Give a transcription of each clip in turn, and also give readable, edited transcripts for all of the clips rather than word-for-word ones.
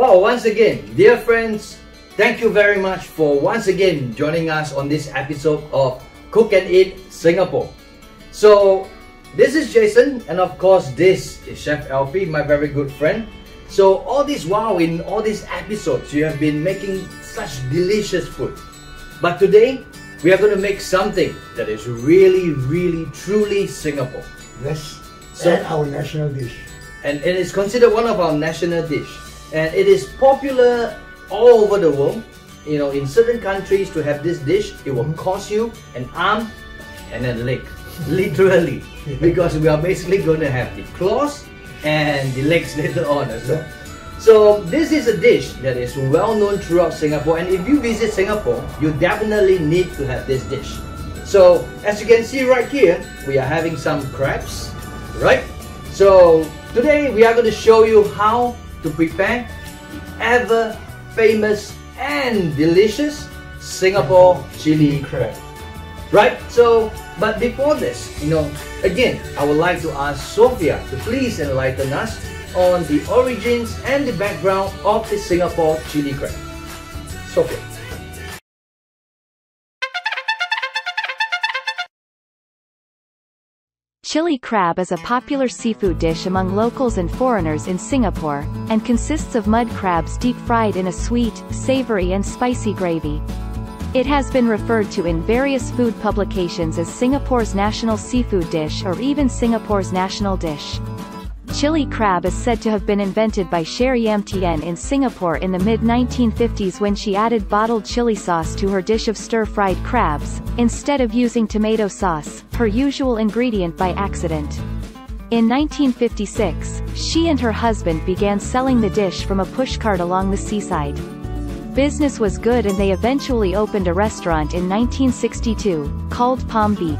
Well, once again, dear friends, thank you very much for once again joining us on this episode of Cook and Eat Singapore. So, this is Jason, and of course, this is Chef Alfie, my very good friend. So, all this while in all these episodes, you have been making such delicious food. But today, we are going to make something that is really, truly Singapore. Yes, So- and our national dish. And it is considered one of our national dish. And it is popular all over the world. You know, in certain countries to have this dish, it will cost you an arm and a leg. Literally. Because we are basically going to have the claws and the legs later on as well. So this is a dish that is well known throughout Singapore, and if you visit Singapore, you definitely need to have this dish. So as you can see right here, we are having some crabs, right? So today we are going to show you how to prepare the ever famous and delicious Singapore chili crab. Right? So, but before this, again, I would like to ask Sophia to please enlighten us on the origins and the background of the Singapore chili crab. Sophia. Chili crab is a popular seafood dish among locals and foreigners in Singapore, and consists of mud crabs deep-fried in a sweet, savory and spicy gravy. It has been referred to in various food publications as Singapore's national seafood dish or even Singapore's national dish. Chili crab is said to have been invented by Sherry Yam Tien in Singapore in the mid-1950s when she added bottled chili sauce to her dish of stir-fried crabs, instead of using tomato sauce, her usual ingredient, by accident. In 1956, she and her husband began selling the dish from a pushcart along the seaside. Business was good and they eventually opened a restaurant in 1962, called Palm Beach.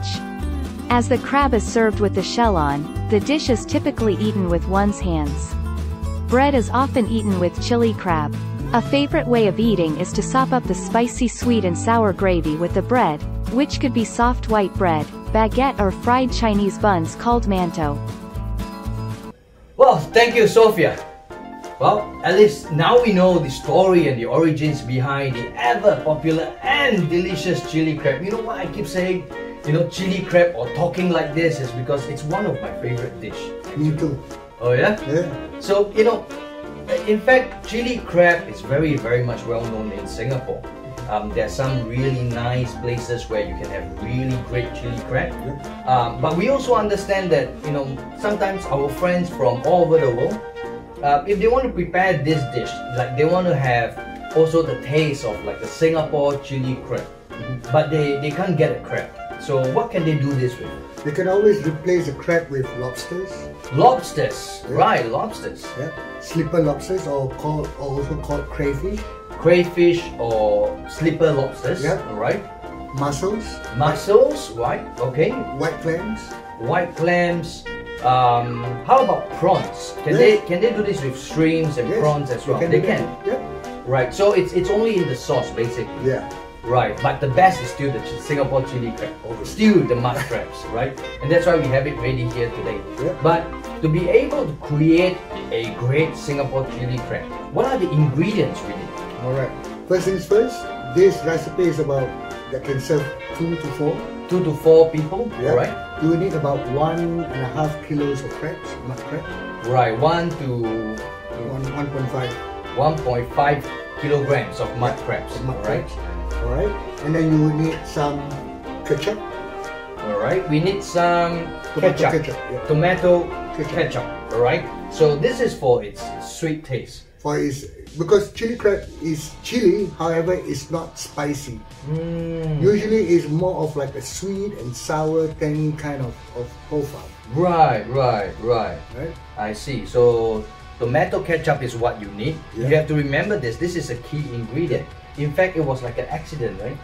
As the crab is served with the shell on, the dish is typically eaten with one's hands. Bread is often eaten with chili crab. A favorite way of eating is to sop up the spicy sweet and sour gravy with the bread, which could be soft white bread, baguette or fried Chinese buns called mantou. Well, thank you, Sophia. Well, at least now we know the story and the origins behind the ever popular and delicious chili crab. You know what I keep saying? Chili crab or talking like this is because it's one of my favorite dish. Me too. Oh yeah? Yeah. So, in fact, chili crab is very much well known in Singapore. There are some really nice places where you can have really great chili crab. Yeah. But we also understand that, sometimes our friends from all over the world, if they want to prepare this dish, like they want to have also the taste of like the Singapore chili crab, but they can't get a crab. So what can they do this with? You can always replace the crab with lobsters. Lobsters, Yeah. right? Lobsters, Yeah. Slipper lobsters, or also called crayfish. crayfish or slipper lobsters, Yeah. right? Mussels. Mussels, right? Okay. White clams. White clams. How about prawns? Can Yeah. they do this with shrimps and Yes, prawns as well? They do can. that. Yeah. Right. So it's only in the sauce basically. Yeah. Right, but the best is still the Singapore chili crab, still the mud crabs, right? And that's why we have it ready here today. Yeah. But to be able to create a great Singapore chili crab, what are the ingredients we need? Alright. First things first, this recipe is about that can serve 2 to 4. 2 to 4 people, Yeah. right? You will need about 1.5 kilos of crabs, mud crab. Right, 1 to 1.5 1.5 kilograms of mud crabs, mud right? crabs. Alright. And then you will need some ketchup. Alright, we need some Tomato ketchup, ketchup, yeah. tomato Ketchup. ketchup, alright? So this is for its sweet taste. Because chili crab is chili, however, it's not spicy. Mm. Usually it's more of like a sweet and sour, tangy kind of profile. Right. Right? I see. So tomato ketchup is what you need. Yeah. You have to remember this. This is a key ingredient. In fact, it was like an accident, right?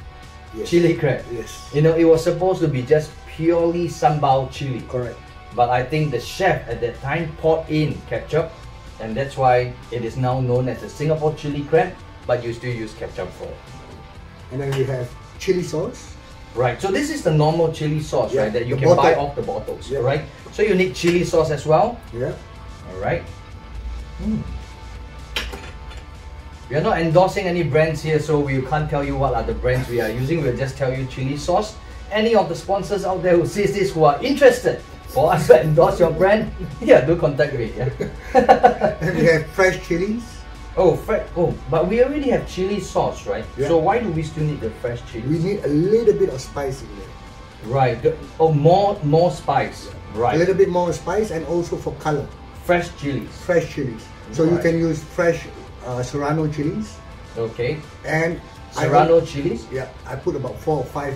Yes. Chili crab. Yes. It was supposed to be just purely sambal chili. Correct. But I think the chef at that time poured in ketchup, and that's why it is now known as the Singapore chili crab, but you still use ketchup for it. And then we have chili sauce. Right, so this is the normal chili sauce, Yeah, right, that you the can buy bottle. off the bottles, Yeah. right? So you need chili sauce as well, Yeah. all right? We are not endorsing any brands here, so we can't tell you what are the brands we are using. We'll just tell you chili sauce. Any of the sponsors out there who sees this, who are interested for us to endorse your brand, yeah, do contact me. Yeah. And we have fresh chilies. Oh, but we already have chili sauce, right? Yeah. So why do we still need the fresh chili? We need a little bit of spice in there. Right. More spice. Right. A little bit more spice, and also for color. Fresh chilies. Fresh chilies. So you Right. can use fresh serrano chilies. Okay. And Serrano chilies. Yeah, I put about 4 or 5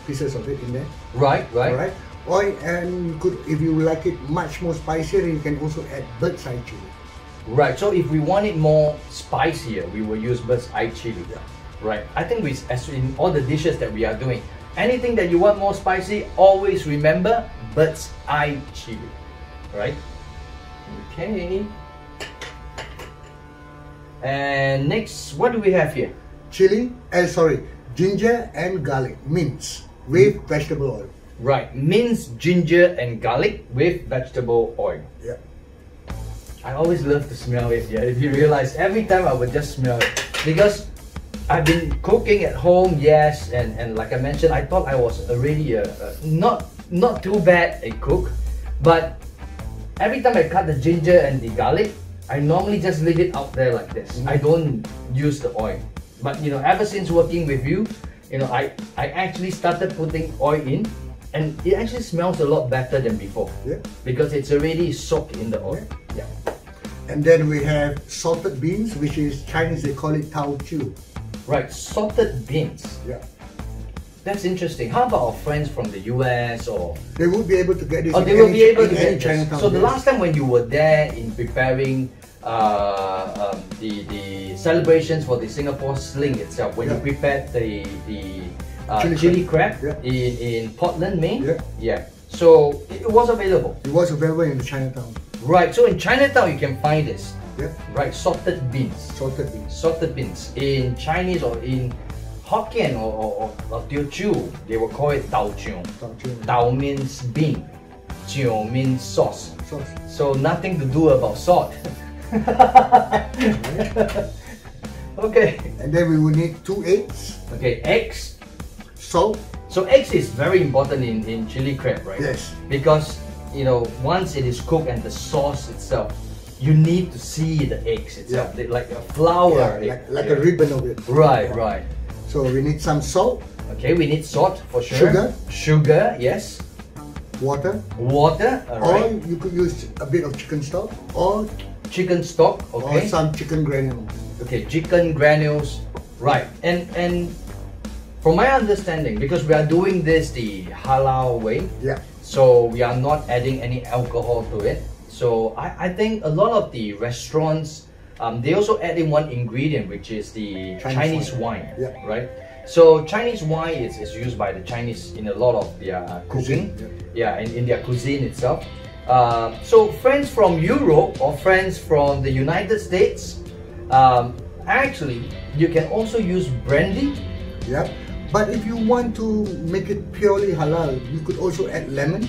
pieces of it in there. Right. Alright. Or and you could, if you like it much more spicier, you can also add bird's eye chili. Right. So if we want it more spicier, we will use bird's eye chili. Yeah. Right. I think as in all the dishes that we are doing, anything that you want more spicy, always remember bird's eye chili. Right. Okay. And next, what do we have here? Ginger and garlic mince with vegetable oil. Right, minced ginger and garlic with vegetable oil. Yeah. I always love to smell it, yeah, if you realize, every time I would just smell it. Because I've been cooking at home, yes, and like I mentioned, I thought I was already not too bad a cook, but every time I cut the ginger and the garlic, I normally just leave it out there like this. I don't use the oil. But you know, ever since working with you, you know, I actually started putting oil in, and it actually smells a lot better than before. Yeah. Because it's already soaked in the oil. Yeah. And then we have salted beans, which is Chinese, they call it tao chiu. Right, salted beans. Yeah. That's interesting. How about our friends from the US or? They will be able to get this. Oh, they will be able to any get this. Chinatown. So the yes. last time when you were there in preparing the celebrations for the Singapore Sling itself, when you Yeah. prepared the Chili chili crab Yeah. in Portland, Maine. Yeah. Yeah. So it was available. It was available in the Chinatown. Right. So in Chinatown you can find this. Yeah. Right. Salted beans. Salted beans. Salted beans in Chinese or in Hokkien or Teochew, they will call it Dao Jiu. Tao chiu. Dao means bean, Jiu means sauce. Sauce. So nothing to do about salt. Okay. And then we will need 2 eggs, Okay, eggs. salt. So eggs is very important in chili crab, right? Yes. Because you know, once it is cooked and the sauce itself, you need to see the eggs itself. Yeah. Like a flour. Yeah, egg. like a ribbon of it. Right, right. So we need some salt, Okay, we need salt for sure. Sugar. Sugar, yes. water, Water, or alright. you could use a bit of chicken stock, or Chicken stock, okay. some chicken granules. Okay, chicken granules, right. And from my understanding, because we are doing this the halal way, Yeah. so we are not adding any alcohol to it. So I think a lot of the restaurants, they also add in one ingredient, which is the Chinese wine, Yeah. right? So Chinese wine is used by the Chinese in a lot of their cooking, Cuisine, in their cuisine itself. So friends from Europe or friends from the United States, actually you can also use brandy. Yeah. But if you want to make it purely halal, you could also add lemon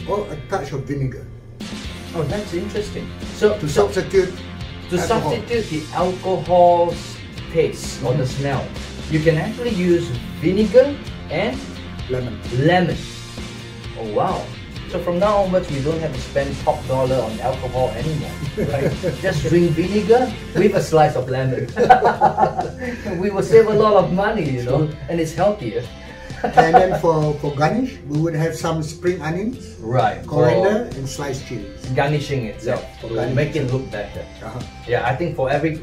or a touch of vinegar Oh, that's interesting. So to substitute to alcohol. substitute the alcohol's taste or the smell, you can actually use vinegar and lemon. lemon. Oh wow. So from now onwards, we don't have to spend top dollar on alcohol anymore, right? Just drink vinegar with a slice of lemon. We will save a lot of money, you know, and it's healthier. And then for garnish, we would have some spring onions, Right. coriander, and sliced chilies. For garnishing itself, Yeah, for to garnishing make it itself. look better. Uh-huh. Yeah, I think for every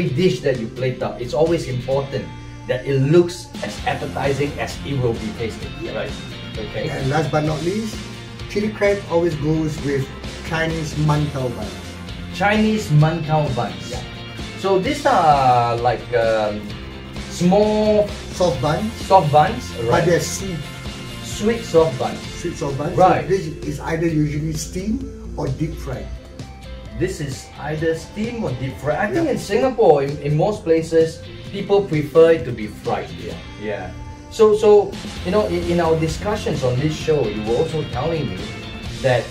dish that you plate up, it's always important that it looks as appetizing as it will be tasted, right? Okay. And last but not least, chili crab always goes with Chinese mantau buns. Chinese mantau buns. Yeah. So these are like small Soft buns, soft buns, but right? they're sweet, Sweet soft buns. sweet soft buns. Right. So this is either usually steamed or deep fried. This is either steam or deep fried. I think Yeah. in Singapore, in most places, people prefer it to be fried. Yeah. Yeah. So you know, in our discussions on this show, you were also telling me that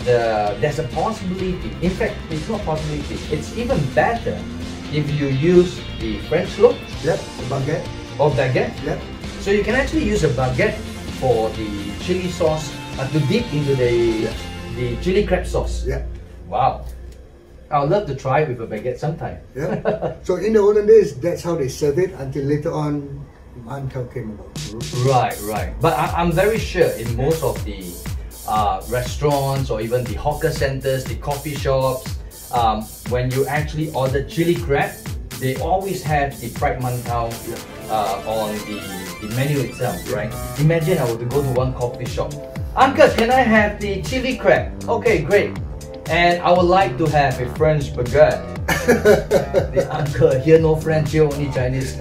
there's a possibility. In fact, it's not possibility. It's even better if you use the French loaf Yep, baguette. or baguette. Yep. So you can actually use a baguette for the chili sauce to dip into the chili crab sauce. Yeah. Wow. I would love to try it with a baguette sometime. Yeah. So in the olden days, that's how they served it until later on, mantou came about. Right. But I'm very sure in most of the restaurants or even the hawker centers, the coffee shops, when you actually order chili crab, they always have the fried mantou on the menu itself, right? Imagine I were to go to one coffee shop. Uncle, can I have the chili crab? Okay, great. And I would like to have a French baguette. The uncle, here no French, here only Chinese.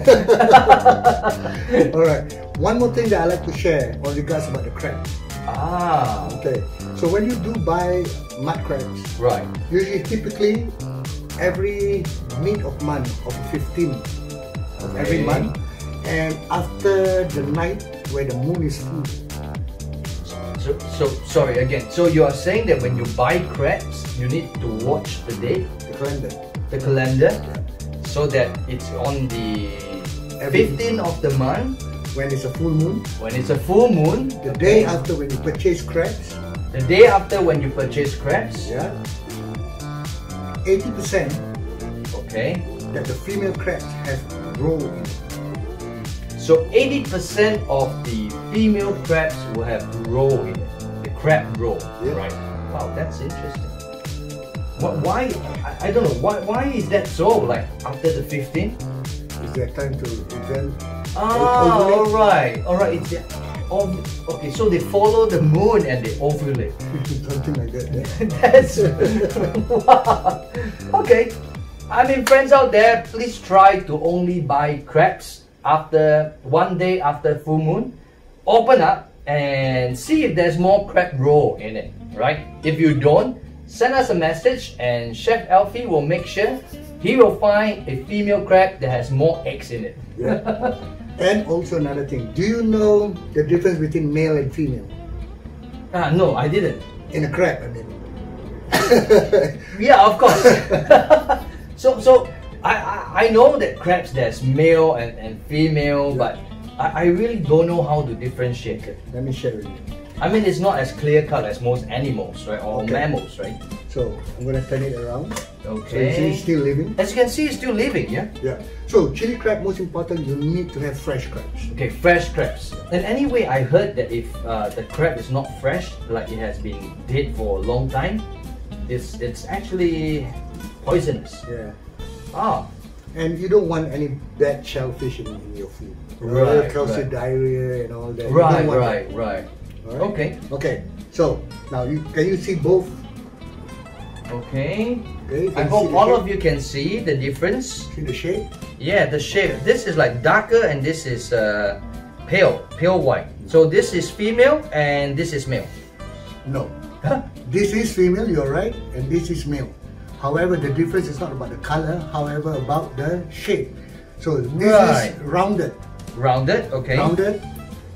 Alright, one more thing that I like to share on regards about the crab. Okay, so when you do buy mud crabs, Right. usually typically every mid of month of 15th of every Okay. month, and after the night where the moon is full. So sorry again. So you are saying that when you buy crabs, you need to watch the date, the calendar, so that it's on the Every- 15th of the month When it's a full moon, when it's a full moon. the day after when you purchase crabs, The day after when you purchase crabs. yeah, 80% Okay. that the female crabs have roe in it. So 80% of the female crabs will have roe in it. The crab roe. Yeah. Right. Wow, that's interesting. Why? I don't know. Why is that so? Like after the 15th? It's their time to event. Alright. It's okay. So they follow the moon and they ovulate. Something like that. Yeah? That's wow. Okay. I mean, friends out there, please try to only buy crabs after one day after full moon. Open up and see if there's more crab roe in it. Right? If you don't, send us a message and Chef Alfie will make sure he will find a female crab that has more eggs in it. Yeah. And also another thing, do you know the difference between male and female? No, I didn't. In a crab, I mean. Yeah, of course. So I know that crabs there's male and female, Yeah. but I really don't know how to differentiate it. Let me share with you. I mean, it's not as clear cut as most animals, right? Or Okay. mammals, right? So I'm gonna turn it around. So Okay. it's still living. As you can see, it's still living, yeah? Yeah. So chili crab, most important, you need to have fresh crabs. Okay, fresh crabs. And anyway, I heard that if the crab is not fresh, like it has been dead for a long time, it's actually poisonous. Yeah. Ah, And you don't want any bad shellfish in your food. Right, It causes right. diarrhea and all that. You right. don't want that. Alright. Okay. Okay. So now can you see both? Okay. Okay. I hope all of you can see the difference. See the shape? Yeah, the shape. This is like darker and this is pale white. So this is female and this is male. No. This is female, you're right, and this is male. However, the difference is not about the color, however, about the shape. So this Right. is rounded. Rounded, okay. Rounded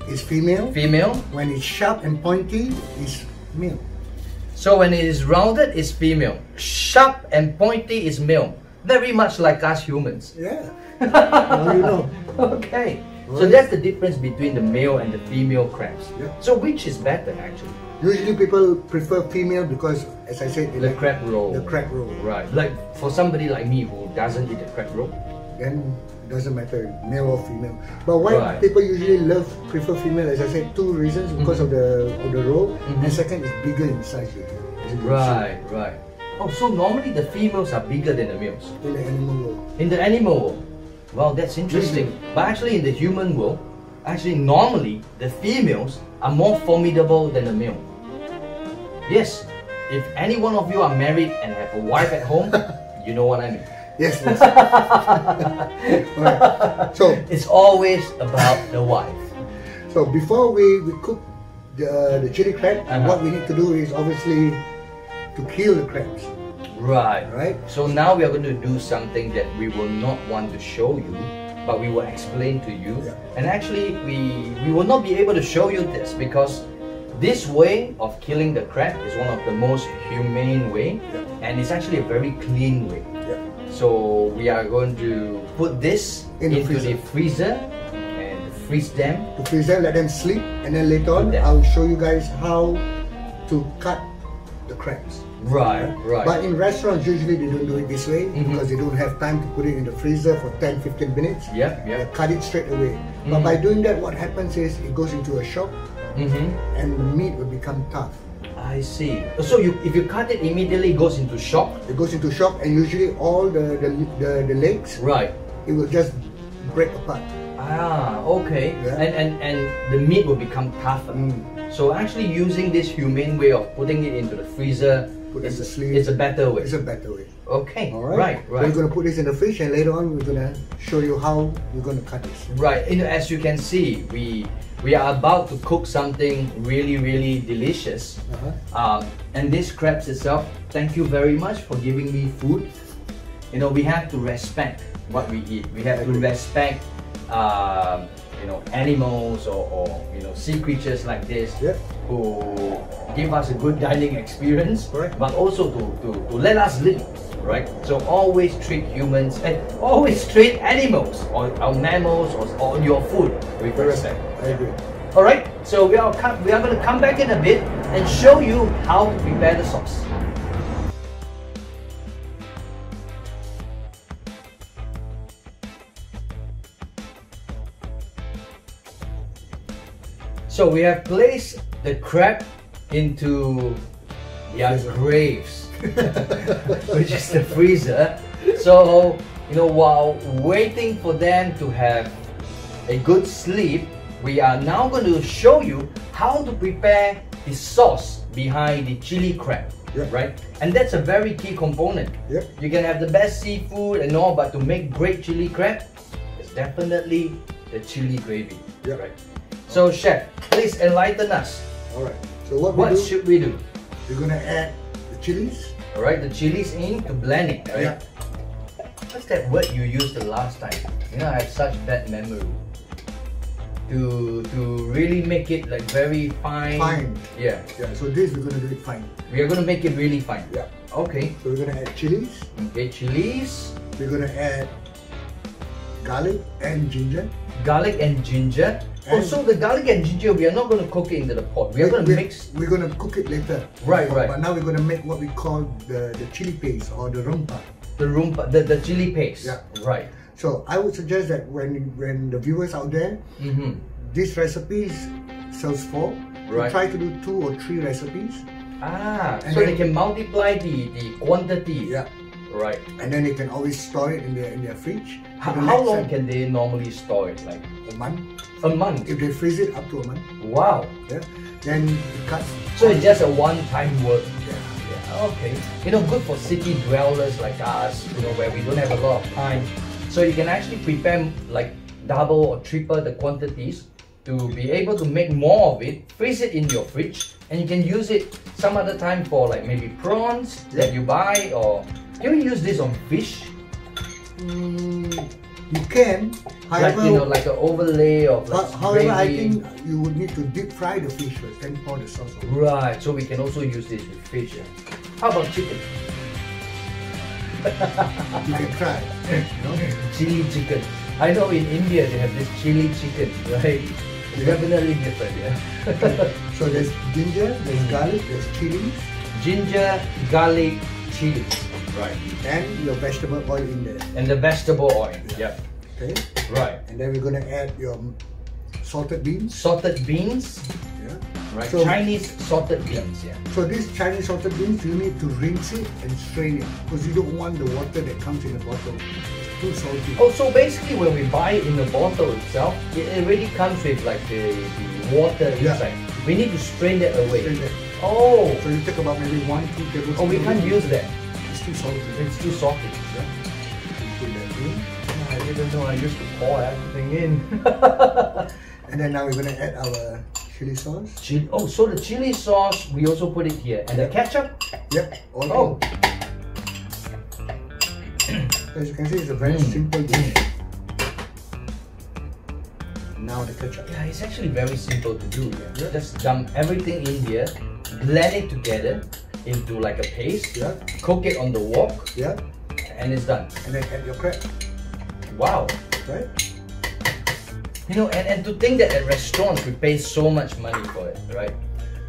is female. Female. When it's sharp and pointy, is male. So when it is rounded, it's female. Sharp and pointy is male. Very much like us humans. Yeah. Now you know. Okay. So Right. that's the difference between the male and the female crabs. Yeah. So which is better actually? Usually people prefer female because, as I said, they The like crab roll. the crab roll. Right. Like for somebody like me who doesn't eat the crab roll. Then doesn't matter male or female. But why Right. people usually prefer female? As I said, two reasons: because of the roll, Mhm. and second is bigger in size. As you can Right. Oh, so normally the females are bigger than the males. see in the animal world. In the animal world, wow, that's interesting. But actually, in the human world, actually normally the females are more formidable than the male. Yes, if any one of you are married and have a wife at home, you know what I mean. Yes. yes. Alright. So It's always about the wife. before we cook the chili crab, what we need to do is obviously to kill the crabs. Right. Right. So now we are going to do something that we will not want to show you, but we will explain to you. Yeah. And actually, we will not be able to show you this because this way of killing the crab is one of the most humane way, Yeah. and it's actually a very clean way. Yeah. So we are going to put this In the into the freezer and freeze them. To freeze them, let them sleep, and then later on, Put them. I'll show you guys how to cut the crabs. Right, right. But in restaurants, usually they don't do it this way because they don't have time to put it in the freezer for 10-15 minutes. Yep, They yep. cut it straight away. But by doing that, what happens is it goes into a shock and the meat will become tough. I see. So if you cut it immediately, it goes into shock. It goes into shock, and usually all the legs, Right. it will just break apart. Ah, okay. Yeah. And the meat will become tougher. So actually using this humane way of putting it into the freezer Put it in the sleeve. is a better way. It's a better way. Okay. All right. Right. We're gonna put this in the fridge, and later on we're gonna show you how we're gonna cut this. Right. As you can see, we are about to cook something really, really delicious. And this crabs itself, thank you very much for giving me food. We have to respect what we eat. We have to respect, animals or sea creatures like this who give us a good dining experience, Correct. but also to let us live. Right, so always treat humans and always treat animals or mammals or your food with respect. I agree. All right, so we are going to come back in a bit and show you how to prepare the sauce. So we have placed the crab into their graves, which is the freezer. So, while waiting for them to have a good sleep, we are now going to show you how to prepare the sauce behind the chili crab. Right? And that's a very key component. You can have the best seafood and all, but to make great chili crab, it's definitely the chili gravy. Right? So, Chef, please enlighten us. All right. So what Should we do? we're gonna add the chilies. All right, the chilies in to blend it. Right? Yeah. What's that word you used the last time? I have such bad memory. To really make it like very fine. Fine. Yeah. So this we're gonna do it fine. We are gonna make it really fine. Yeah. Okay. So we're gonna add chilies. Okay, chilies, We're gonna add garlic and ginger. garlic and ginger. And- So the garlic and ginger, we are not gonna cook it into the pot. We are gonna mix. We're gonna cook it later. Right, right. But now we're gonna make what we call the chili paste or the rempah. The chili paste. Yeah. Right. So I would suggest that when the viewers out there, this recipe sells for. Right. Try to do 2 or 3 recipes. And And so then- they can multiply the quantity. Yeah. Right. And then they can always store it in their fridge. for the How next long time. can they normally store it? Like A month. a month? If they freeze it up to a month. Wow. Yeah. Then you cut. So it's just a one-time work. Yeah. Yeah, okay. Good for city dwellers like us, where we don't have a lot of time. So you can actually prepare like double or triple the quantities to be able to make more of it, freeze it in your fridge, and you can use it some other time for like maybe prawns that you buy, or can we use this on fish? You can. However, Like an overlay of like however, I gravy. think you would need to deep fry the fish first, then pour the sauce over. Right, so we can also use this with fish. Yeah. How about chicken? You can try. Chili chicken. I know in India they have this chili chicken, right? It's definitely different, yeah. So there's ginger, there's garlic, there's chilies, Ginger, garlic, chili. Right. and your vegetable oil in there. And the vegetable oil. Yep. Okay. Right. And then we're gonna add your salted beans. Salted beans. Yeah. Right. So- Chinese salted beans, yeah. So this Chinese salted beans, you need to rinse it and strain it because you don't want the water that comes in the bottle. It's too salty. Oh, so basically when we buy it in the bottle itself, it already comes with like the water Yeah. inside. We need to strain that away. Strain that. Oh. So you take about maybe 1-2 tablespoons. Oh, we can't use that. It's too salty. It's too salty. Yeah. You put that in. I didn't know I used to pour everything in. And then now we're gonna add our chili sauce. Oh, so the chili sauce, we also put it here. And the ketchup? Yep. All Oh. in. As you can see, it's a very simple dish. Now the ketchup. Yeah, it's actually very simple to do. Yeah. Just dump everything in here, blend it together into like a paste, Yeah. cook it on the wok, Yeah. and it's done. And then add your crab, Wow. right? You know, and to think that at restaurants we pay so much money for it, right?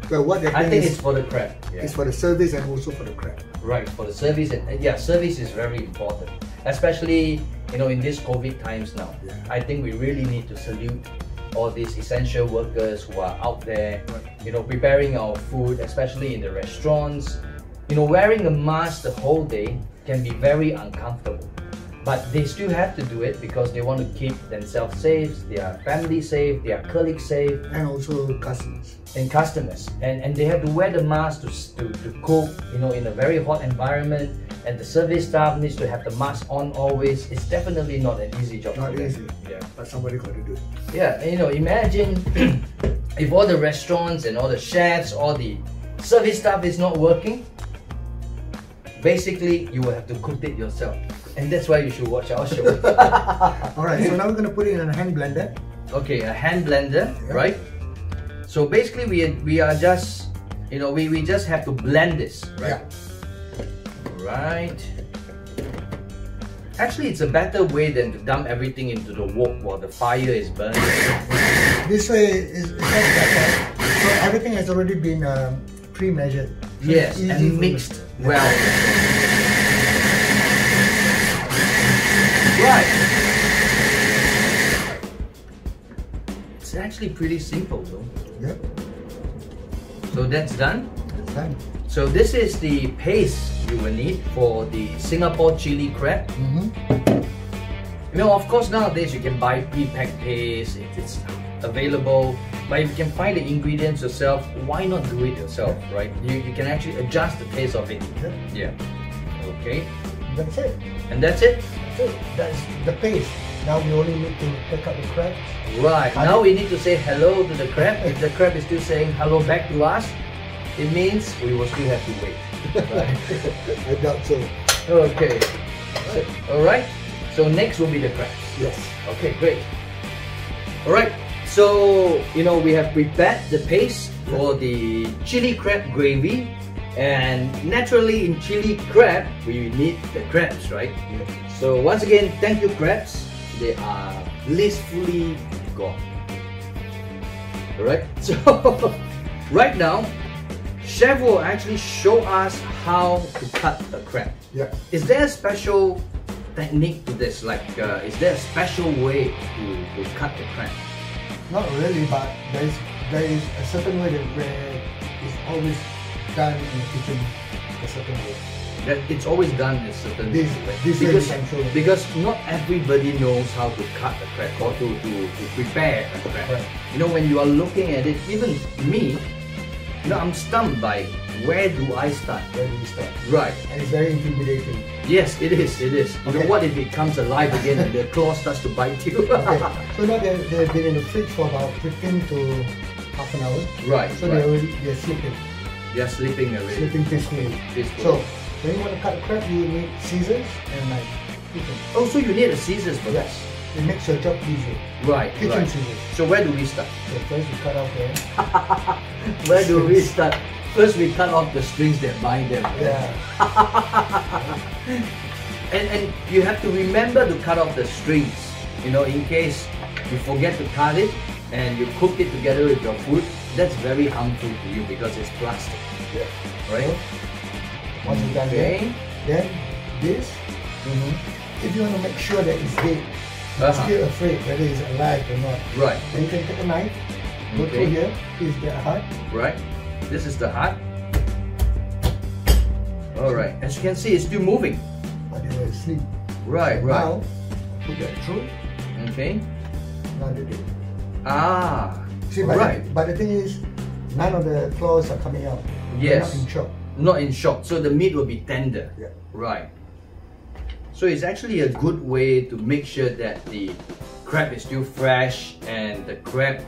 So what they're I doing think is it's for the crab. Yeah. it's for the service and also for the crab. Right, for the service, and yeah, service is very important, especially in these COVID times now. Yeah. I think we really need to salute all these essential workers who are out there, preparing our food, especially in the restaurants. Wearing a mask the whole day can be very uncomfortable, but they still have to do it because they want to keep themselves safe, their family safe, their colleagues safe, And also customers. and customers, and they have to wear the mask to cook in a very hot environment, and the service staff needs to have the mask on always. It's definitely not an easy job. Not for them. easy. Yeah, But somebody got to do it. yeah. And, imagine if all the restaurants and all the chefs, all the service staff is not working. Basically, you will have to cook it yourself, and that's why you should watch our show. Alright, so now we're going to put it in a hand blender. Okay, a hand blender, Yeah. right? So basically, we are just, we just have to blend this, right? Yeah. Right. Actually, it's a better way than to dump everything into the wok while the fire is burning. This way is much better. So everything has already been pre-measured. So Yes, it's easy and for mixed you. well. Right. It's actually pretty simple though. Yep, So that's done. it's done. So this is the paste you will need for the Singapore chili crab. Of course nowadays you can buy pre-packed paste, it's available. But if you can find the ingredients yourself, why not do it yourself, right? You can actually adjust the taste of it. Yep. Yeah. Okay. That's it. And that's it? So that's the paste. Now we only need to take out the crabs. Right. Now we need to say hello to the crab. If the crab is still saying hello back to us, it means we will still have to wait. Right. I doubt so. Okay. Alright. So next will be the crabs. Yes. Okay, great. Alright, so we have prepared the paste for the chili crab gravy, and naturally in chili crab we need the crabs, right? Yeah. So once again, thank you crabs. They are blissfully gone. Alright, so right now chef will actually show us how to cut a crab. Yeah. Is there a special technique to this? Like, is there a special way to cut the crab? Not really, but there is a certain way where it's always done in the kitchen a certain way. That it's always done in a certain This way. way we can show you. Because not everybody knows how to cut a crab or to prepare a crab. Right. When you are looking at it, even me, I'm stumped by where do I start? Where do we start? Right. And it's very intimidating. Yes, it is. It is. Okay. What if it comes alive again and the claw starts to bite you? Okay. So now they've been in the fridge for about 15 to half an hour. Right. So right. they're sleeping. They're sleeping already. Sleeping peacefully. Peacefully. So when you want to cut a crab, you need scissors and knife. Oh, so you need a scissors for Yes. It makes your job easier. that? Right. Kitchen Right. scissors. So where do we start? So first you cut off there. Where do we start? First we cut off the strings that bind them. Yeah. And you have to remember to cut off the strings. In case you forget to cut it and you cook it together with your food, that's very harmful to you because it's plastic. Yeah. Right? Once you've done Okay. that, then this, if you want to make sure that it's dead, you're Uh-huh. still afraid whether it's alive or not. Right. Then you can take a knife, go Okay. through here, is that hard? Right. This is the heart. Alright. As you can see, it's still moving. But they were asleep. Right, So right. Now, put that through, Okay. now they're dead. Ah. See, but, right. but the thing is, none of the claws are coming out. They're Yes. not in shock. Not in shock, so the meat will be tender. Yeah. Right. So it's actually a good way to make sure that the crab is still fresh and the crab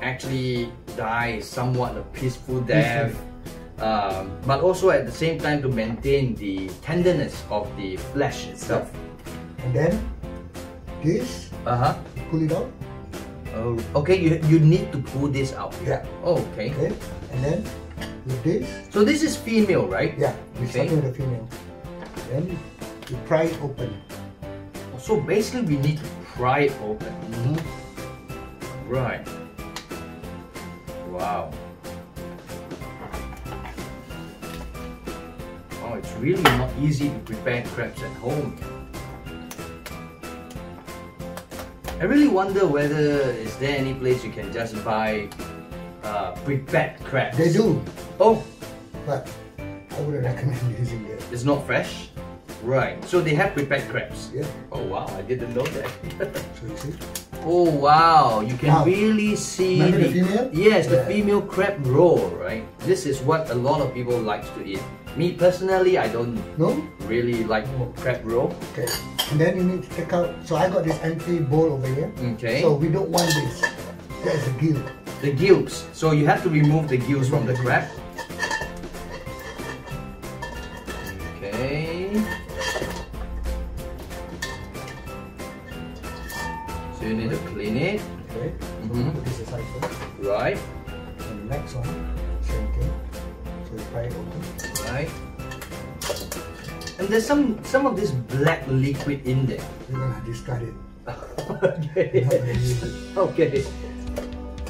actually dies somewhat a peaceful death. But also at the same time to maintain the tenderness of the flesh itself. And then, this, Uh-huh. pull it out. Oh, okay, you need to pull this out. Yeah. Oh, okay. Okay. And then, with this, So this is female, right? yeah, we're Okay. starting with the female. Then, to pry it open. So basically we need to pry it open. Right. Wow. Oh, it's really not easy to prepare crabs at home. I really wonder whether is there any place you can just buy prepared crabs. They do, Oh, but I wouldn't recommend using it. it's not fresh? Right. So they have prepared crabs. Yeah. Oh wow, I didn't know that. So you see? Oh wow, you can Now, really see remember the female? Yes, the Yeah. female crab roll, right? This is what a lot of people like to eat. Me personally, I don't No? really like crab roll. Okay. And then you need to take out, so I got this empty bowl over here. Okay. So we don't want this. That is the gill. The gills. So you have to remove the gills from the crab. Okay. So you need to clean it. Okay. Mhm. Put this aside first. Right. And the next one, same thing. So you pry it open. Right. And there's some of this black liquid in there. We're gonna discard it. Okay. We're not gonna use it. Okay.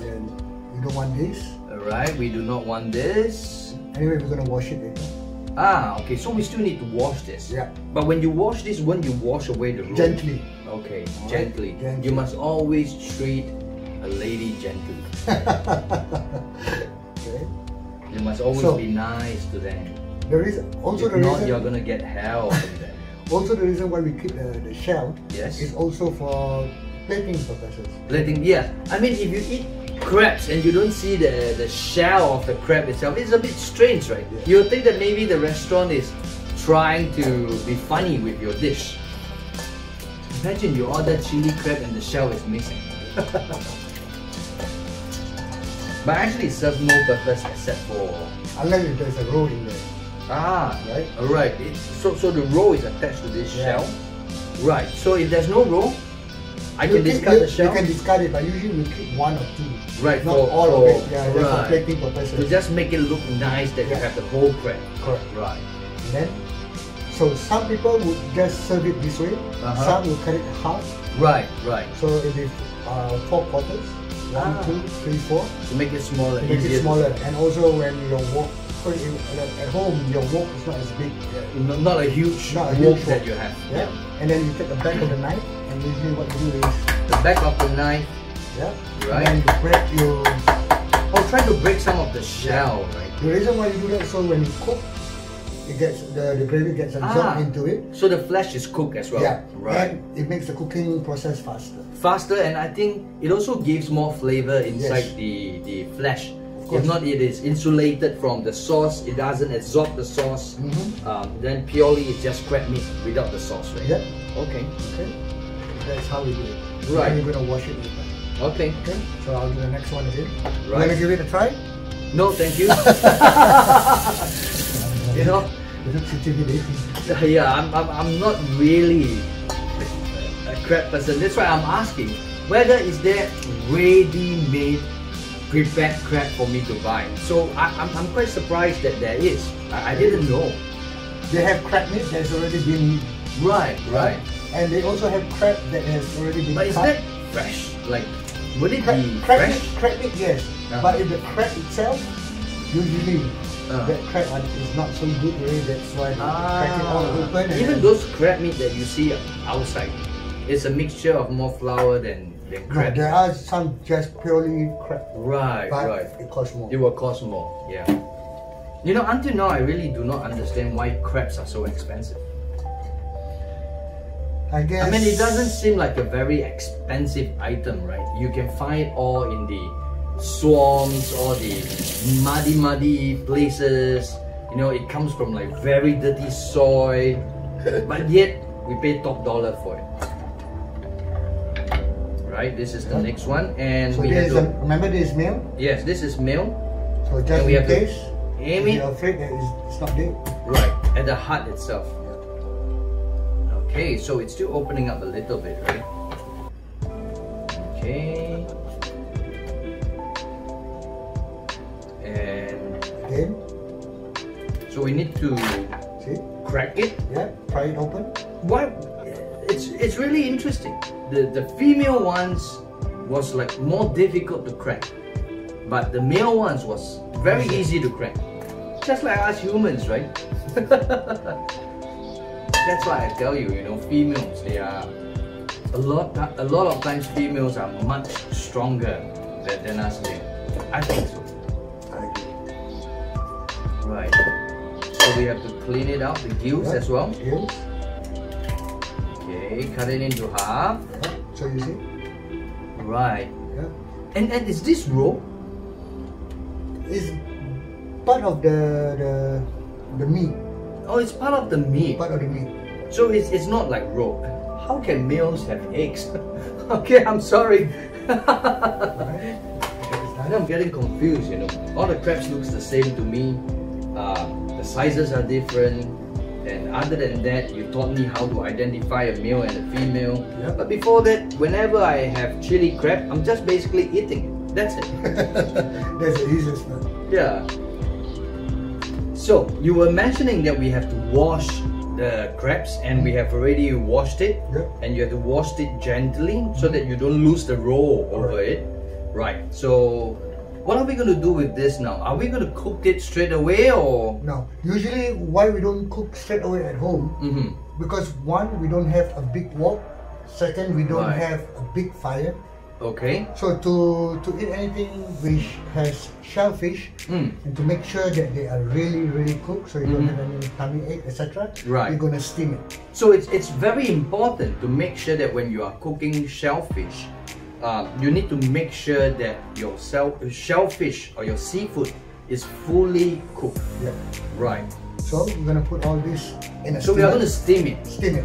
Then we don't want this. Alright, we do not want this. Anyway, we're gonna wash it later. Ah, okay, so we still need to wash this. Yeah. But when you wash this, won't you wash away the roll? Gently. Okay, Alright, gently. gently. You must always treat a lady gently. Okay. You must always So- be nice to them. The reason, also If the not, reason, you're gonna get hell from them. also the reason why we keep the shell Yes. is also for plating purposes. Plating, yeah. I mean, if you eat crabs and you don't see the shell of the crab itself, it's a bit strange, right? Yeah. You'll think that maybe the restaurant is trying to be funny with your dish. Imagine you order chili crab and the shell is missing. But actually it serves no purpose except for... Unless if there's a roll in there. Ah, Right. Alright, so the roll is attached to this Yeah. shell. Right, so if there's no roll, I You can keep- discard the you shell. can discard it, but usually we keep one or two. Right, Not for- all of it. for- Yeah, just for right. plating purposes. To just make it look nice that you Yeah. have the whole crab. Correct. Right. And then, so some people would just serve it this way. Uh-huh. Some will cut it half. Right, right. So it is 4 quarters. 1, Ah. 2, 3, 4. To make it smaller, To make easier. it smaller. And also when you walk, at home, your wok is not as big. Not a huge Not a wok huge that wok. you have. Yeah. And then you take the back of the knife, and usually what you do is, The back of the knife. yeah. Right. And then you break your. Oh, try to break some of the shell, right? The reason why you do that, so when you cook, it gets the gravy gets absorbed into it. So the flesh is cooked as well. Yeah. Right. And it makes the cooking process faster. Faster, and I think it also gives more flavor inside Yes. the flesh. course. If not, it is insulated from the sauce. It doesn't absorb the sauce. Then purely it's just crab meat without the sauce, right? Yeah. Okay. Okay. That's how we do it. Right. And we're gonna wash it later. Okay. Okay. So I'll do the next one again. You Right. wanna give it a try? No, thank you. You know, It looks intimidating. yeah, I'm not really a crab person. That's why I'm asking whether is there ready-made prepared crab for me to buy. So I'm quite surprised that there is. I didn't know. They have crab meat that's already been Right, right. and they also have crab that has already been But is cut. that fresh? Like, would it crab, be crab fresh? meat? Crab meat, yes. But if the crab itself, usually that crab is not so good already. That's why they crack it all open. And Even then- those crab meat that you see outside, it's a mixture of more flour than No, crab. there are some just purely crab, Right, but right. it costs more. It will cost more, yeah. You know, until now, I really do not understand why crabs are so expensive. I guess. I mean, it doesn't seem like a very expensive item, right? You can find it all in the swamps or the muddy places. You know, it comes from like very dirty soil, but yet we pay top dollar for it. Right, this is the next one, and So we there have is to. remember this is male. Yes, this is male. So just And we in have to case aim if it you're afraid that it's not dead. right at the heart itself. Okay, so it's still opening up a little bit, right? Okay. And Again, so we need to see? crack it. Yeah, pry it open. why? It's really interesting. The female ones was like more difficult to crack, but the male ones was very easy to crack. Just like us humans, right? That's why I tell you, females, they are a lot of times females are much stronger than us males. I think so. I agree. Right. So we have to clean it out, the gills as well. Gills. Okay, cut it into half. Yeah. So you see? Right. Yeah. And is this raw? It's part of the meat. Oh, it's part of the meat. Part of the meat. So it's not like raw. How can males have eggs? Okay, I'm sorry. Right? I'm getting confused, All the crabs looks the same to me. The sizes are different. And other than that, you taught me how to identify a male and a female. Yep. But before that, whenever I have chili crab, I'm just basically eating it. That's it. That's the easiest one. Yeah. So you were mentioning that we have to wash the crabs, and we have already washed it. Yep. And you have to wash it gently so that you don't lose the roe over it. Right. So what are we going to do with this now? Are we going to cook it straight away, or? No. Usually, why we don't cook straight away at home? Because one, we don't have a big wok. Second, we don't have a big fire. Okay. So to eat anything which has shellfish, and to make sure that they are really cooked, so you don't have any tummy ache, etc. Right. You're gonna steam it. So it's very important to make sure that when you are cooking shellfish, you need to make sure that your shellfish or your seafood is fully cooked. Yeah. Right. So we're gonna put all this in a So we are going to steam it. steam it.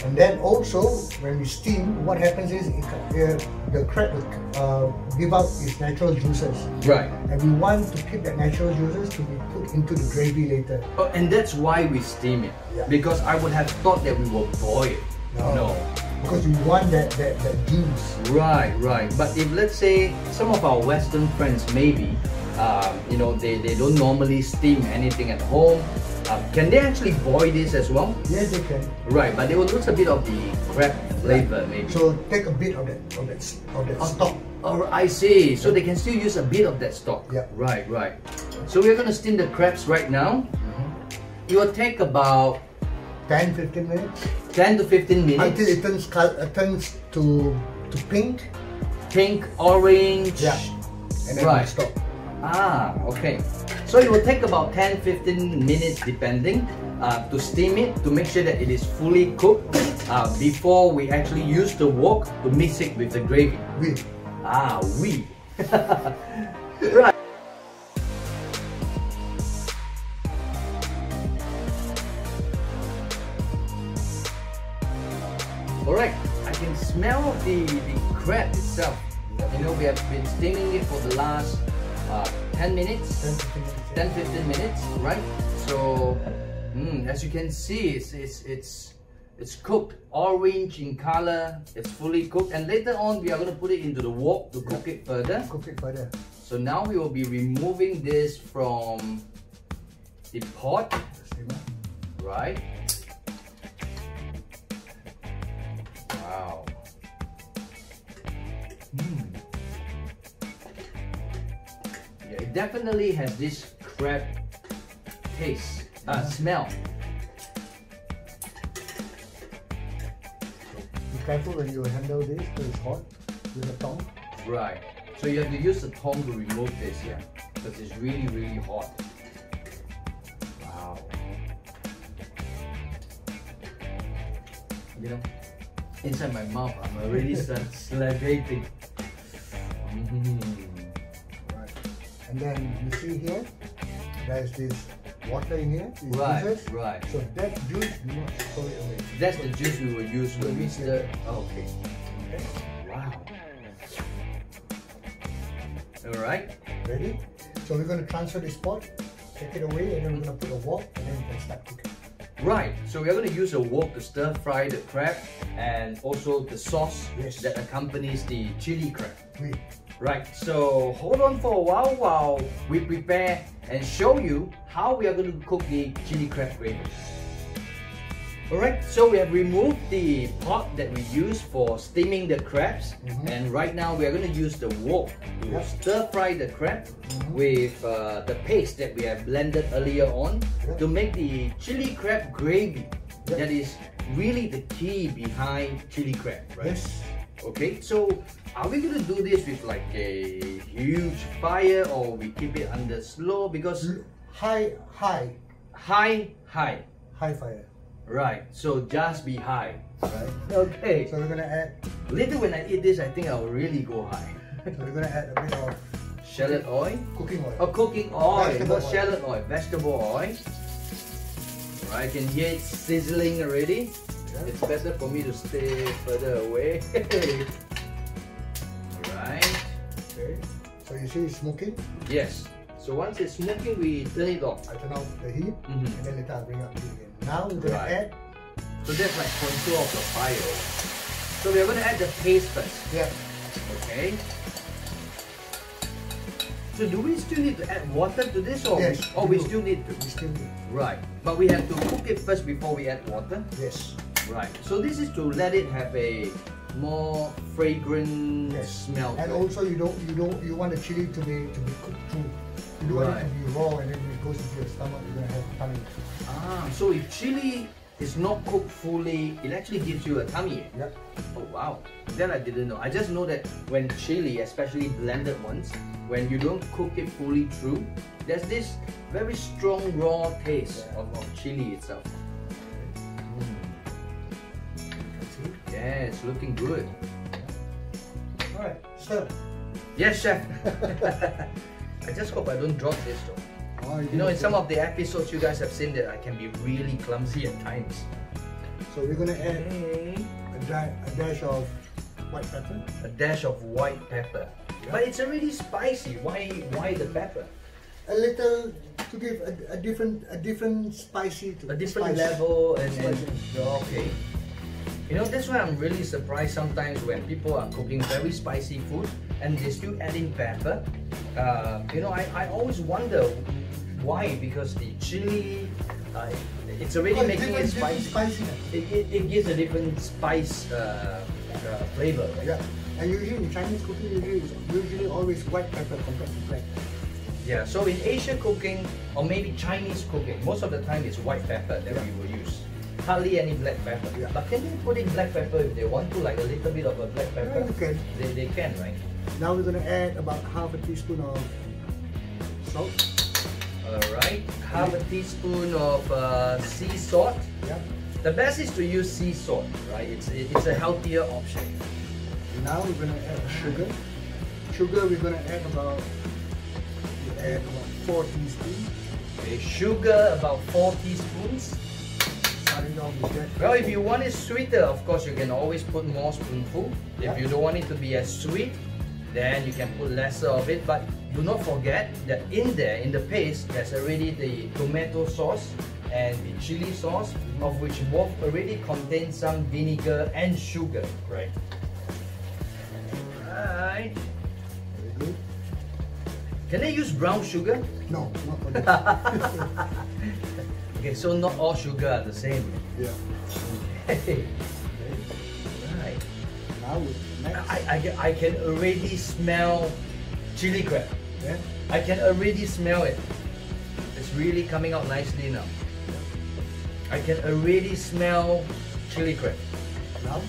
And then also, when we steam, what happens is the crab will give out its natural juices. Right. And we want to keep that natural juices to be put into the gravy later. Oh, and that's why we steam it. Yeah. Because I would have thought that we will boil it. No. Because we want that juice. Right. But if let's say some of our Western friends maybe, they don't normally steam anything at home. Can they actually boil this as well? Yes, they can. Right, but they will lose a bit of the crab flavor maybe. So take a bit of that stock. Oh, I see. So they can still use a bit of that stock. Yeah. Right. So we're gonna steam the crabs right now. It will take about 10-15 minutes. 10 to 15 minutes. Until it turns to pink. Pink, orange. Yeah. And then Right. we stop. Okay. So it will take about 10-15 minutes depending to steam it, to make sure that it is fully cooked before we actually use the wok to mix it with the gravy. We. Right. Alright, I can smell the crab itself. We have been steaming it for the last 10 minutes, 10-15 minutes, right? So, as you can see, it's cooked, orange in color. It's fully cooked, and later on we are going to put it into the wok to cook it further. So now we will be removing this from the pot, right? Wow. Yeah, it definitely has this crab taste, smell. Be careful when you handle this because it's hot with a tongue. Right. So you have to use the tongue to remove this, yeah, because it's really hot. Wow. Inside my mouth, I'm already salivating. Right. And then you see here, there's this water in here. These juices. Right. So that juice, do not throw it away. That's the juice we will use when we stir. Okay. Wow. Alright. Ready? So we're going to transfer this pot, take it away, and then we're going to put a wok, and then we can start cooking. Right, so we are going to use a wok to stir fry the crab and also the sauce that accompanies the chili crab. Right, so hold on for a while we prepare and show you how we are going to cook the chili crab gravy. Alright, so we have removed the pot that we use for steaming the crabs, and right now we are going to use the wok to stir fry the crab with the paste that we have blended earlier on to make the chili crab gravy. That is really the key behind chili crab, right? Yes. Okay, so are we going to do this with like a huge fire, or we keep it under slow? Because High fire. Right, so just be high. Right. Okay. So we're gonna add. Later when I eat this, I think I'll really go high. So we're gonna add a bit of Shallot oil? cooking oil. Oh, cooking oil, Vegetable not oil. shallot oil, vegetable oil. Right, I can hear it sizzling already. Yeah. It's better for me to stay further away. Right. Okay. So you see it's smoking. Yes. So once it's smoking, we turn it off. I turn off the heat, Mhm. and then later I bring up the heat again. Now we're gonna Right. add. So that's like control of the fire. So we are going to add the paste first. Yeah. Okay. So do we still need to add water to this, or Yes, we do. still need to? We still need. Right. But we have to cook it first before we add water. Yes. Right. So this is to let it have a more fragrant Yes. smell. And to it. also you want the chili to be cooked through. You don't want it to be raw, and then when it goes into your stomach, you're gonna have tummy. So if chili is not cooked fully, it actually gives you a tummy ache. Yeah. Oh wow, that I didn't know. I just know that when chili, especially blended ones, when you don't cook it fully through, there's this very strong raw taste of chili itself. See? Yeah, it's looking good. All right. So. Yes, chef. I just hope I don't drop this though. Oh, You know, in some of the episodes, you guys have seen that I can be really clumsy at times. So we're gonna add Okay. a dash of white pepper. A dash of white pepper. But it's already spicy. Why the pepper? A little to give a different spicy to A different spice. level and Spicy. okay. You know, that's why I'm really surprised sometimes when people are cooking very spicy food and they're still adding pepper. You know, I always wonder why, because the chili, it's already making it different spicy. spiciness. It gives a different spice flavor, right? Yeah. And usually in Chinese cooking, usually always white pepper compared to black. Yeah, so in Asian cooking, or maybe Chinese cooking, most of the time it's white pepper that we will use. Hardly any black pepper. Yeah. But can they put in black pepper if they want to, like a little bit of a black pepper? Yeah, you can. They can, right? Now we're gonna add about half a teaspoon of salt. Alright, half a teaspoon of sea salt. Yeah. The best is to use sea salt, right? It's a healthier option. Now we're gonna add sugar. Sugar we're gonna add about 4 teaspoons. Okay, sugar about 4 teaspoons. Starting off with that. Well, if you want it sweeter, of course you can always put more spoonful. Yeah. If you don't want it to be as sweet, then you can put lesser of it. But do not forget that in there, in the paste, there's already the tomato sauce and the chili sauce, of which both already contain some vinegar and sugar, right? Right. Very good. Can I use brown sugar? No, not for this. Okay, so not all sugar are the same. Yeah. Okay. Right. Now with next. I can already smell chili crab. Yeah. I can already smell it. It's really coming out nicely now. I can already smell chili crab. Now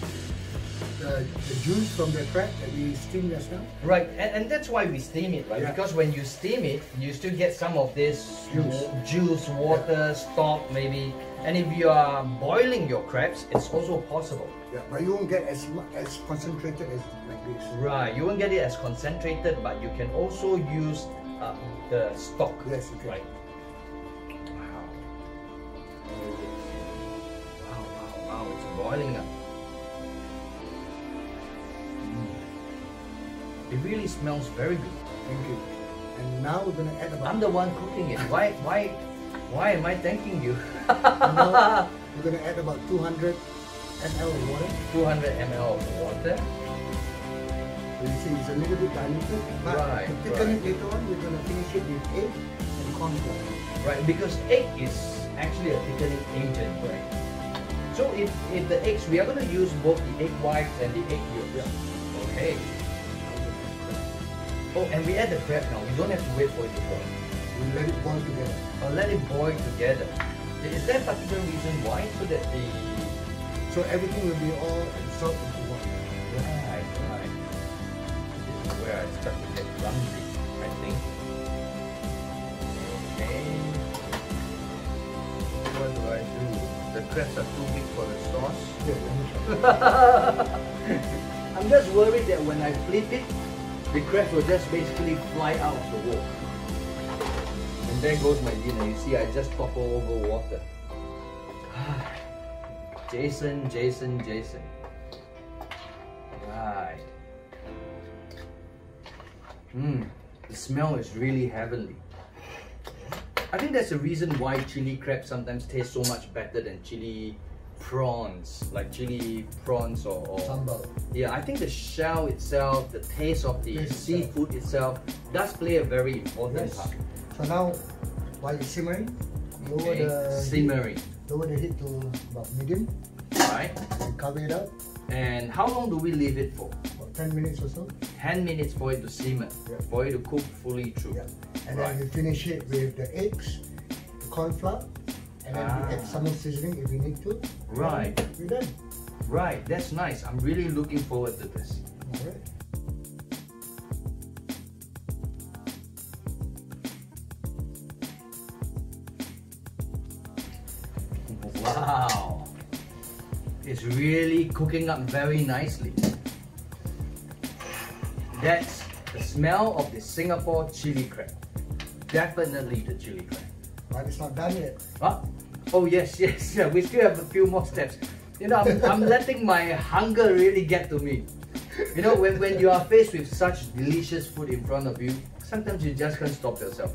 the juice from the crab that we steamed just now. Right, and that's why we steam it, right? Yeah. Because when you steam it, you still get some of this juice, water, stock maybe. And if you are boiling your crabs, it's also possible. Yeah, but you won't get as concentrated as like this. Right, you won't get it as concentrated, but you can also use the stock. Yes, you can. Right. Wow. Wow, it's boiling now. It really smells very good. Thank you. And now we're gonna add about. I'm the one cooking it. Why am I thanking you? And now we're gonna add about 200 ml of water. 200 ml of water. So you see it's a little bit diluted, but Right, to thicken right. it later on, we're gonna finish it with egg and corn flour. Right, because egg is actually a thickening agent, right? So if the eggs, we are going to use both the egg whites and the egg yolks. Yeah. Okay. Oh, and we add the crab now. We don't have to wait for it to boil. We let it boil together. Or let it boil together. Is there a particular reason why? So that the... So everything will be all absorbed into one. Right, right. This is where I start to get clumsy, I think. Okay. What do I do? The crabs are too big for the sauce. Yeah, I'm just worried that when I flip it, the crabs will just basically fly out of the wall. And there goes my dinner. You see, I just topple over water. Jason. Right. The smell is really heavenly. I think that's the reason why chili crab sometimes tastes so much better than chili prawns, like chili prawns or sambal. Yeah, I think the shell itself, the taste of the seafood itself does play a very important part. So now, while it's simmering, lower the heat to about medium. Right. And cover it up. And how long do we leave it for? About 10 minutes or so. 10 minutes for it to simmer, for it to cook fully through. Yeah. And then you finish it with the eggs, the corn flour, and then we add some seasoning if you need to. Right. We're done. Right, that's nice. I'm really looking forward to this. Alright. Wow. It's really cooking up very nicely. That's the smell of the Singapore chili crab. Definitely the chili crab. But it's not done yet. Huh? Oh yes, yeah. We still have a few more steps. You know, I'm letting my hunger really get to me. You know, when you are faced with such delicious food in front of you, sometimes you just can't stop yourself.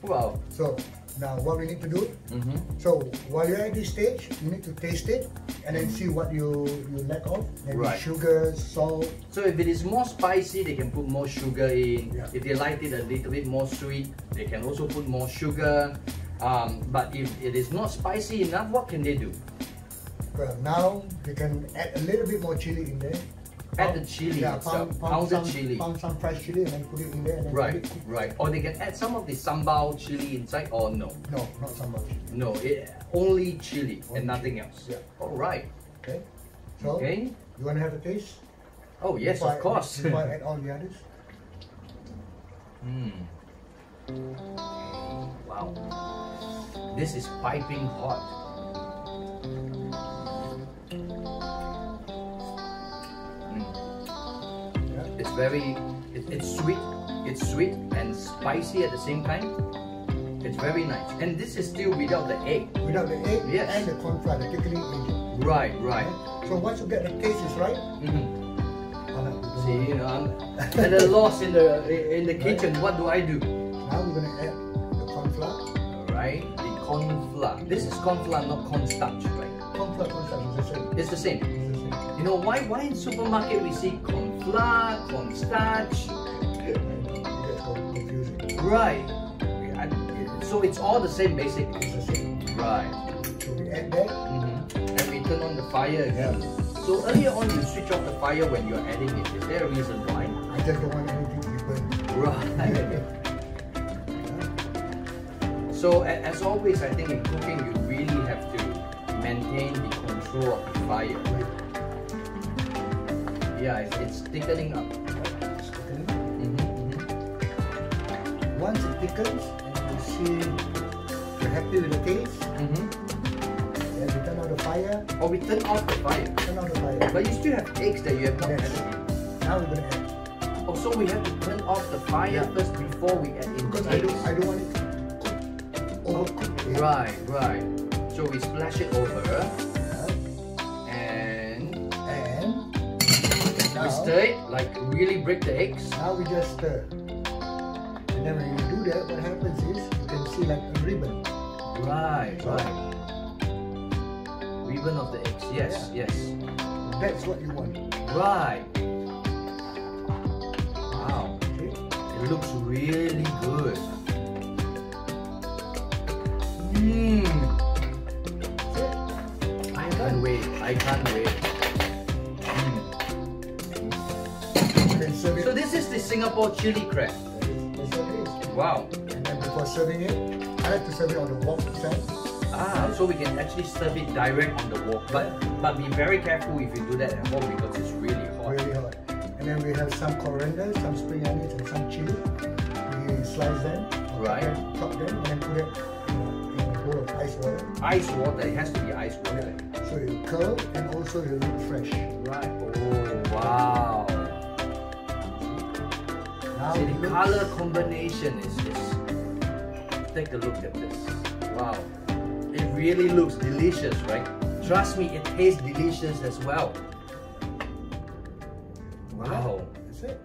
Wow. So now what we need to do, so while you're at this stage, you need to taste it and then see what you lack of. Maybe sugar, salt. So if it is more spicy, they can put more sugar in. Yeah. If they like it a little bit more sweet, they can also put more sugar. But if it is not spicy enough, what can they do? Well, now we can add a little bit more chili in there. Add the chili itself, pounded chili. Pound some fresh chili and then put it in there. And then Right. Or they can add some of the sambal chili inside, or no? No, not sambal chili. No, only chili and nothing else. Yeah. All right. Okay. So, you want to have a taste? Oh yes, of course. Before I add all the others. Wow. This is piping hot. It's very, it's sweet and spicy at the same time. It's very nice. And this is still without the egg. Without the egg Yes. and the corn flour, the thickening agent. Right. So once you get the taste is right, see, you know, I'm at a loss in the kitchen. What do I do? now we're gonna add the corn flour. Alright, the corn flour. This is corn flour, not cornstarch, right? Corn flour is the same. It's the same. It's the same. You know why in supermarket we see corn flour, cornstarch? It gets so confusing. Right. So it's all the same basically. It's the same. Right. So we add that. And we turn on the fire again. So earlier on you switch off the fire when you're adding it. Is there a reason why? I just don't want anything to be burned. Right. So as always, I think in cooking you really have to maintain the control of the fire. Yeah, it's thickening up. It's thickening. Once it thickens and you see you're happy with the taste, then we turn on the fire. Or we turn off the fire. Turn on the fire. But you still have eggs that you have not added. Now we're gonna add. Oh, so we have to turn off the fire first before we add in Because the I eggs. don't want it to overcook. Right. So we splash it over and now we stir it, like really break the eggs. Now we just stir. And then when you do that, what happens is you can see like a ribbon. Right. Ribbon of the eggs. Yes. That's what you want. Right. Wow. Okay. It looks really good. I have I can't wait. You can serve it. So this is the Singapore chili crab. That's what it is. Wow. And then before serving it, I like to serve it on the wok itself. So we can actually serve it direct on the wok. But be very careful if you do that at home because it's really hot. Really hot. And then we have some coriander, some spring onions, and some chili. We slice them, Right. chop them, and then put it in a bowl of ice water. Ice water, it has to be ice water. So it will curl and also it will look fresh. Right. Oh, wow. Now See, it the looks- color combination is take a look at this. Wow. It really looks delicious, right? Trust me, it tastes delicious as well. Wow. That's it.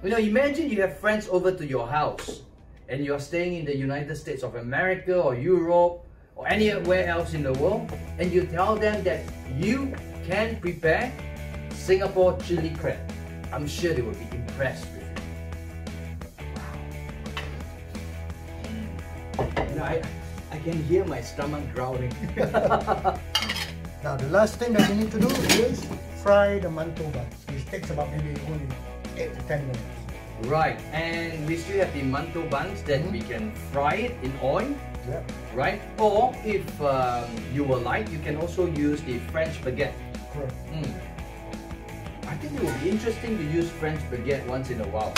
You know, imagine you have friends over to your house and you're staying in the United States of America or Europe or anywhere else in the world, and you tell them that you can prepare Singapore chili crab. I'm sure they will be impressed with you. You know, I can hear my stomach growling. Now the last thing that you need to do is fry the mantou buns. It takes about maybe only 8 to 10 minutes. Right, and we still have the mantou buns that we can fry it in oil. Yep. Right? Or if you would like, you can also use the French baguette. Correct. I think it would be interesting to use French baguette once in a while.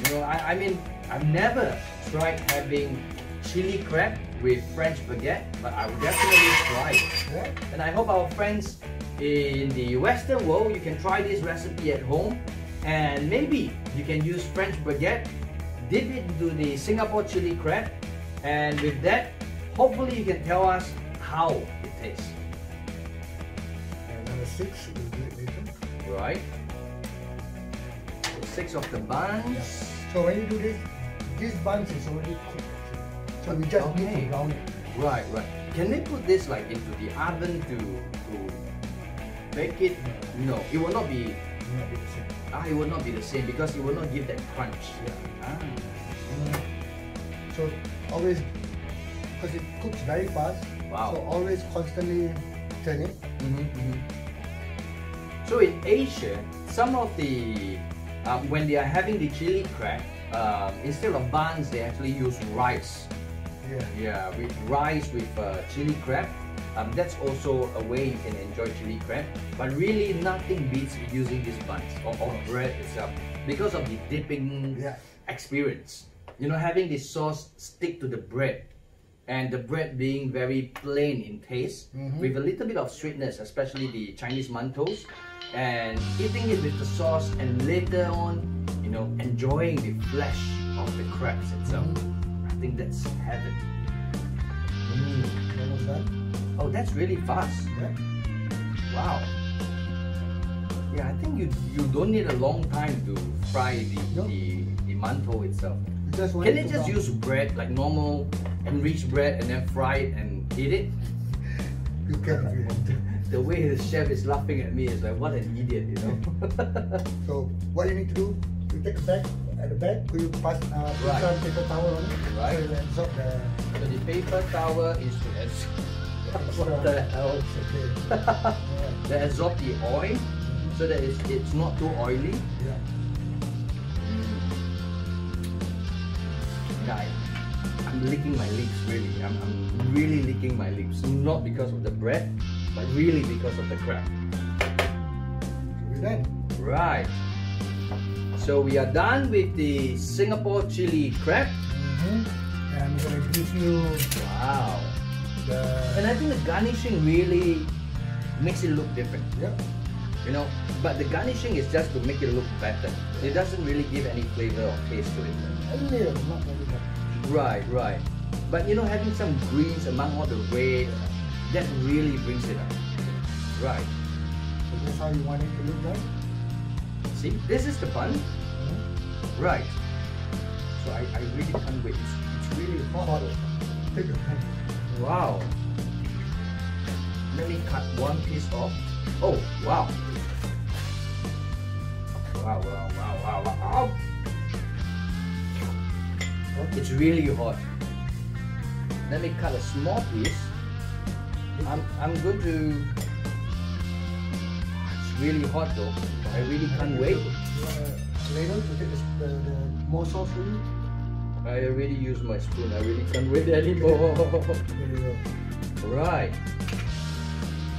You know, I mean, I've never tried having chili crab with French baguette, but I would definitely try it. Yeah. And I hope our friends in the Western world, you can try this recipe at home, and maybe you can use French baguette, dip it into the Singapore chili crab, and with that, hopefully you can tell us how it tastes. And number 6, we'll do it later. Right? So 6 of the buns. So when you do this, this buns is already cooked. Actually. So we just need to brown it. Right, right. Can they put this like into the oven to bake it? No, it will not be. It will not be the same because it will not give that crunch. So always, because it cooks very fast. Wow. So always constantly turn it. So in Asia, some of the when they are having the chili crab, instead of buns, they actually use rice. Yeah. With rice with chili crab. That's also a way you can enjoy chili crab. But really, nothing beats using these buns or bread itself because of the dipping experience. You know, having the sauce stick to the bread, and the bread being very plain in taste, with a little bit of sweetness, especially the Chinese mantou, and eating it with the sauce, and later on, you know, enjoying the flesh of the crabs itself. I think that's heaven. Almost done. Oh, that's really fast. Yeah. Wow. Yeah, I think you don't need a long time to fry the mantou itself. You just want Can it they to just brown. use bread, like normal enriched bread, and then fry it and eat it? You can if you want to. The way the chef is laughing at me is like, what an idiot, you know? So what you need to do, you take a bag. At the back, could you put Right. some paper towel on it? Right. So it absorb the So the paper towel is to what the hell? Okay. To absorb the oil, so that it's not too oily. Yeah. Yeah, I'm licking my lips really. I'm really licking my lips. Not because of the bread, but really because of the crab. We're done. Right. So we are done with the Singapore chili crab. And I'm gonna give you Wow. the And I think the garnishing really makes it look different. yeah. You know, but the garnishing is just to make it look better. It doesn't really give any flavor or taste to it. A little, not very much. Right, right. But you know, having some greens among all the red, that really brings it up. Right. So this is how you want it to look like. See, this is the bun. Right. So I really can't wait. It's really hot. Take your time. Wow. Let me cut one piece off. Oh, wow. Wow, wow, wow, wow, wow. It's really hot. Let me cut a small piece. I'm going to really hot though. I really can't wait. You want a ladle to take the more sauce for you? I already used my spoon. I really can't wait anymore. There you go. Right.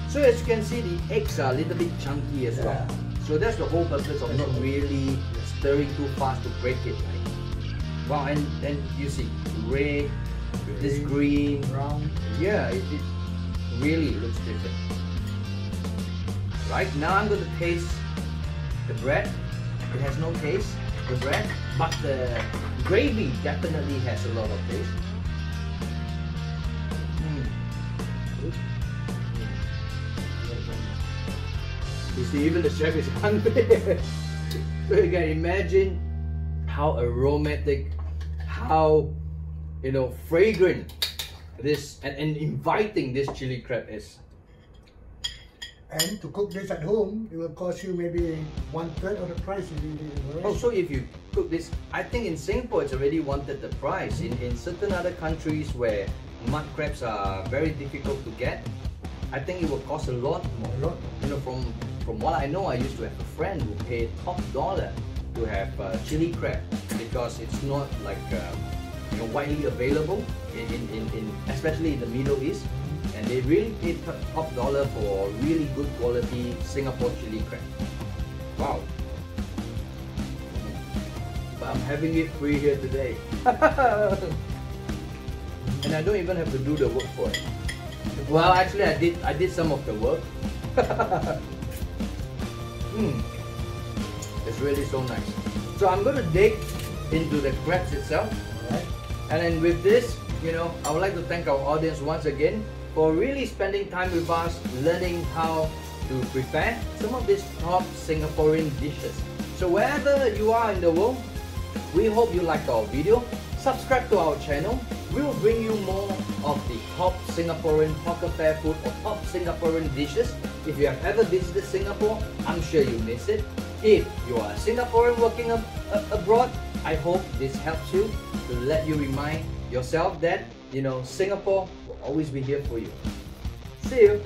So as you can see, the eggs are a little bit chunky as well. So that's the whole purpose of not really stirring too fast to break it. Right? Wow, and you see, red, this green, brown. yeah, it really looks different. Right, now I'm going to taste the bread. It has no taste, the bread, but the gravy definitely has a lot of taste. You see, even the chef is hungry. So you can imagine how aromatic, how fragrant this and inviting this chili crab is. And to cook this at home, it will cost you maybe 1/3 of the price if you did it in the Oh, restaurant. so if you cook this, I think in Singapore it's already 1/3 the price. In certain other countries where mud crabs are very difficult to get, I think it will cost a lot more. A lot. From what I know, I used to have a friend who paid top dollar to have chili crab because it's not like widely available in especially in the Middle East, and they really paid top dollar for really good quality Singapore chili crab. Wow! But I'm having it free here today, and I don't even have to do the work for it. Well, actually, I did some of the work. It's really so nice. So I'm going to dig into the crabs itself. Alright. And then with this, I would like to thank our audience once again for really spending time with us, learning how to prepare some of these top Singaporean dishes. So wherever you are in the world, we hope you liked our video. Subscribe to our channel. We will bring you more of the top Singaporean hawker fare food or top Singaporean dishes. If you have ever visited Singapore, I'm sure you miss it. If you are a Singaporean working abroad, I hope this helps you to let you remind yourself that, Singapore will always be here for you. See you!